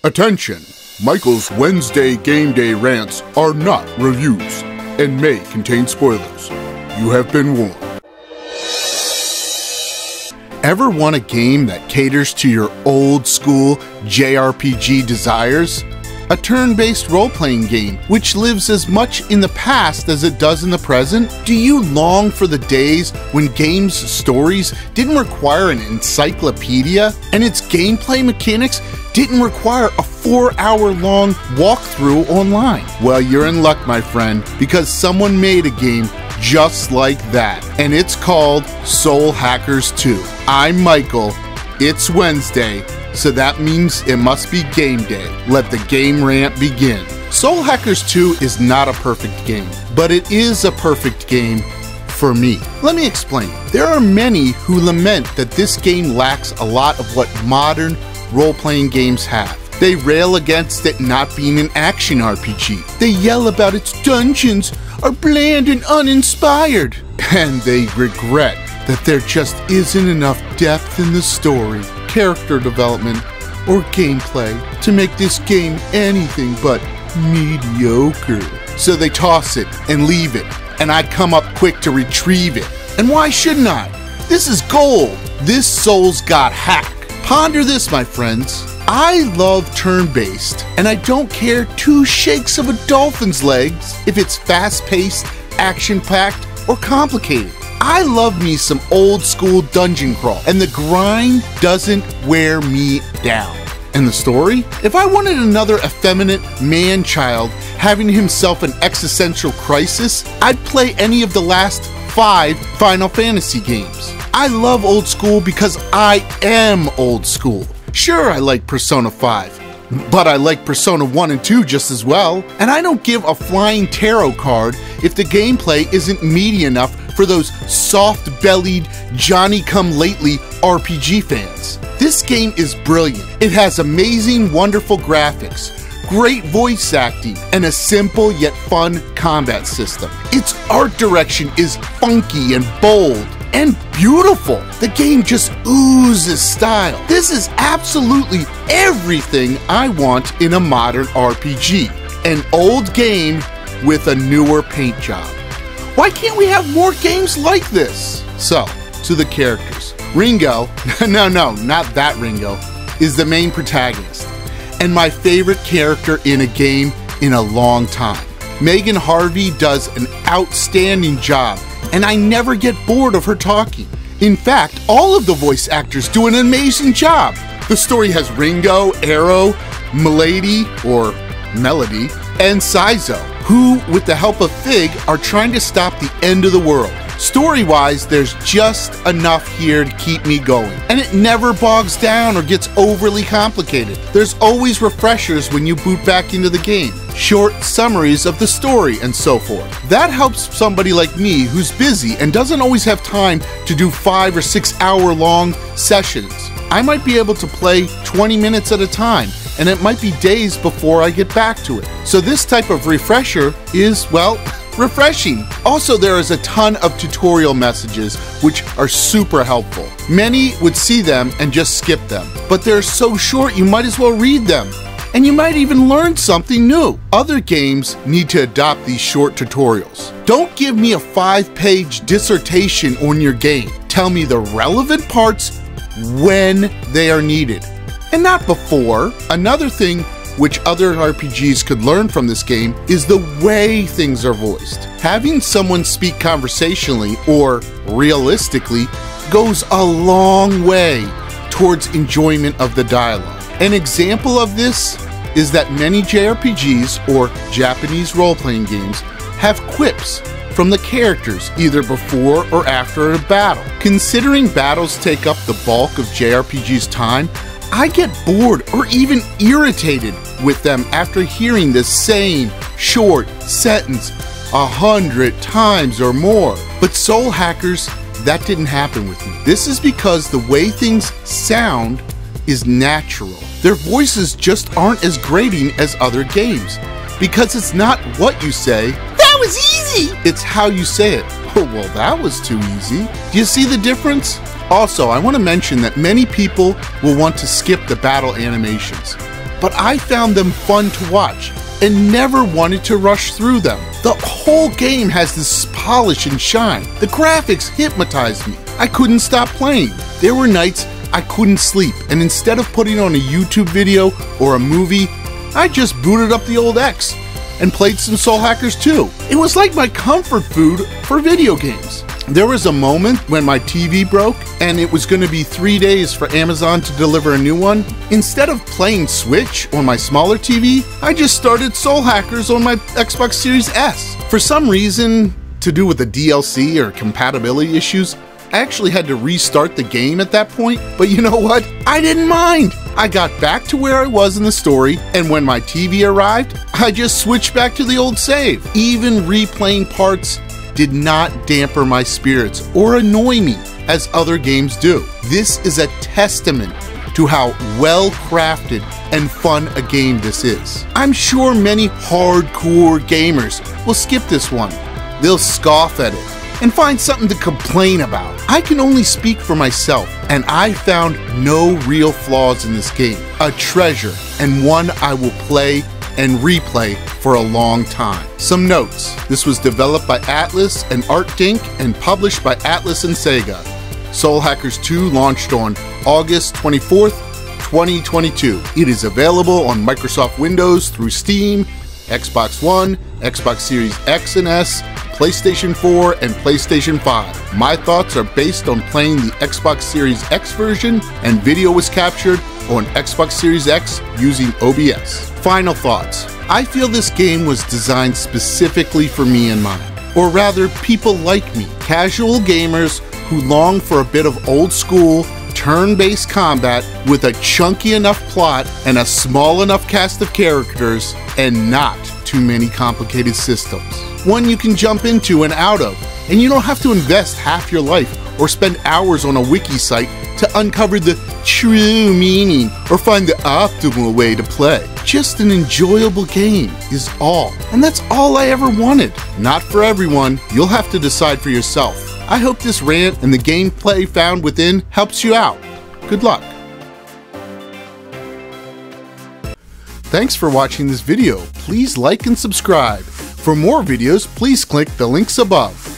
Attention! Michael's Wednesday Game Day rants are not reviews and may contain spoilers. You have been warned. Ever want a game that caters to your old school JRPG desires? A turn-based role-playing game which lives as much in the past as it does in the present? Do you long for the days when games' stories didn't require an encyclopedia and its gameplay mechanics didn't require a 4-hour-long walkthrough online? Well, you're in luck, my friend, because someone made a game just like that, and it's called Soul Hackers 2. I'm Michael, it's Wednesday, so that means it must be game day. Let the game rant begin. Soul Hackers 2 is not a perfect game, but it is a perfect game for me. Let me explain. There are many who lament that this game lacks a lot of what modern role-playing games have. They rail against it not being an action RPG. They yell about its dungeons are bland and uninspired. And they regret that there just isn't enough depth in the story, character development, or gameplay to make this game anything but mediocre. So they toss it and leave it, and I come up quick to retrieve it. And why shouldn't I? This is gold. This soul's got hack. Ponder this, my friends. I love turn-based, and I don't care 2 shakes of a dolphin's legs if it's fast-paced, action-packed, or complicated. I love me some old-school dungeon crawl, and the grind doesn't wear me down. And the story? If I wanted another effeminate man-child having himself an existential crisis, I'd play any of the last 5 Final Fantasy games. I love old school because I am old school. Sure, I like Persona 5, but I like Persona 1 and 2 just as well. And I don't give a flying tarot card if the gameplay isn't meaty enough for those soft-bellied, Johnny-come-lately RPG fans. This game is brilliant. It has amazing, wonderful graphics, great voice acting, and a simple yet fun combat system. Its art direction is funky and bold and beautiful. The game just oozes style. This is absolutely everything I want in a modern RPG. An old game with a newer paint job. Why can't we have more games like this? So, to the characters. Ringo, no, not that Ringo, is the main protagonist, and my favorite character in a game in a long time. Megan Harvey does an outstanding job, and I never get bored of her talking. In fact, all of the voice actors do an amazing job. The story has Ringo, Arrow, Milady, or Melody, and Saizo, who, with the help of Fig, are trying to stop the end of the world. Story-wise, there's just enough here to keep me going, and it never bogs down or gets overly complicated. There's always refreshers when you boot back into the game, short summaries of the story, and so forth. That helps somebody like me who's busy and doesn't always have time to do 5 or 6 hour long sessions. I might be able to play 20 minutes at a time, and it might be days before I get back to it. So this type of refresher is, well, refreshing. Also, there is a ton of tutorial messages which are super helpful. Many would see them and just skip them, but they're so short you might as well read them. And you might even learn something new. Other games need to adopt these short tutorials. Don't give me a 5-page dissertation on your game. Tell me the relevant parts when they are needed, and not before. Another thing which other RPGs could learn from this game is the way things are voiced. Having someone speak conversationally or realistically goes a long way towards enjoyment of the dialogue. An example of this is that many JRPGs, or Japanese role-playing games, have quips from the characters either before or after a battle. Considering battles take up the bulk of JRPG's time, I get bored or even irritated with them after hearing the same short sentence 100 times or more. But Soul Hackers, that didn't happen with me. This is because the way things sound is natural. Their voices just aren't as grating as other games, because it's not what you say, "That was easy!" It's how you say it. "Oh, well, that was too easy." Do you see the difference? Also, I want to mention that many people will want to skip the battle animations. but I found them fun to watch and never wanted to rush through them. The whole game has this polish and shine. The graphics hypnotized me. I couldn't stop playing. There were nights I couldn't sleep, and instead of putting on a YouTube video or a movie, I just booted up the old X and played some Soul Hackers 2. It was like my comfort food for video games. There was a moment when my TV broke and it was going to be 3 days for Amazon to deliver a new one. Instead of playing Switch on my smaller TV, I just started Soul Hackers on my Xbox Series S. For some reason, to do with the DLC or compatibility issues, I actually had to restart the game at that point, but you know what? I didn't mind. I got back to where I was in the story, and when my TV arrived, I just switched back to the old save. Even replaying parts did not damper my spirits or annoy me as other games do. This is a testament to how well crafted and fun a game this is. I'm sure many hardcore gamers will skip this one. They'll scoff at it and find something to complain about. I can only speak for myself, and I found no real flaws in this game. A treasure, and one I will play and replay for a long time. Some notes. This was developed by Atlas and Art Dink and published by Atlas and Sega. Soul Hackers 2 launched on August 24th, 2022. It is available on Microsoft Windows through Steam, Xbox One, Xbox Series X and S, PlayStation 4, and PlayStation 5. My thoughts are based on playing the Xbox Series X version, and video was captured on Xbox Series X using OBS. Final thoughts. I feel this game was designed specifically for me in mind, or rather people like me, casual gamers who long for a bit of old school, turn-based combat with a chunky enough plot and a small enough cast of characters and not too many complicated systems. One you can jump into and out of, and you don't have to invest half your life or spend hours on a wiki site to uncover the true meaning or find the optimal way to play. Just an enjoyable game is all, and that's all I ever wanted. Not for everyone, you'll have to decide for yourself. I hope this rant and the gameplay found within helps you out. Good luck. Thanks for watching this video. Please like and subscribe. For more videos, please click the links above.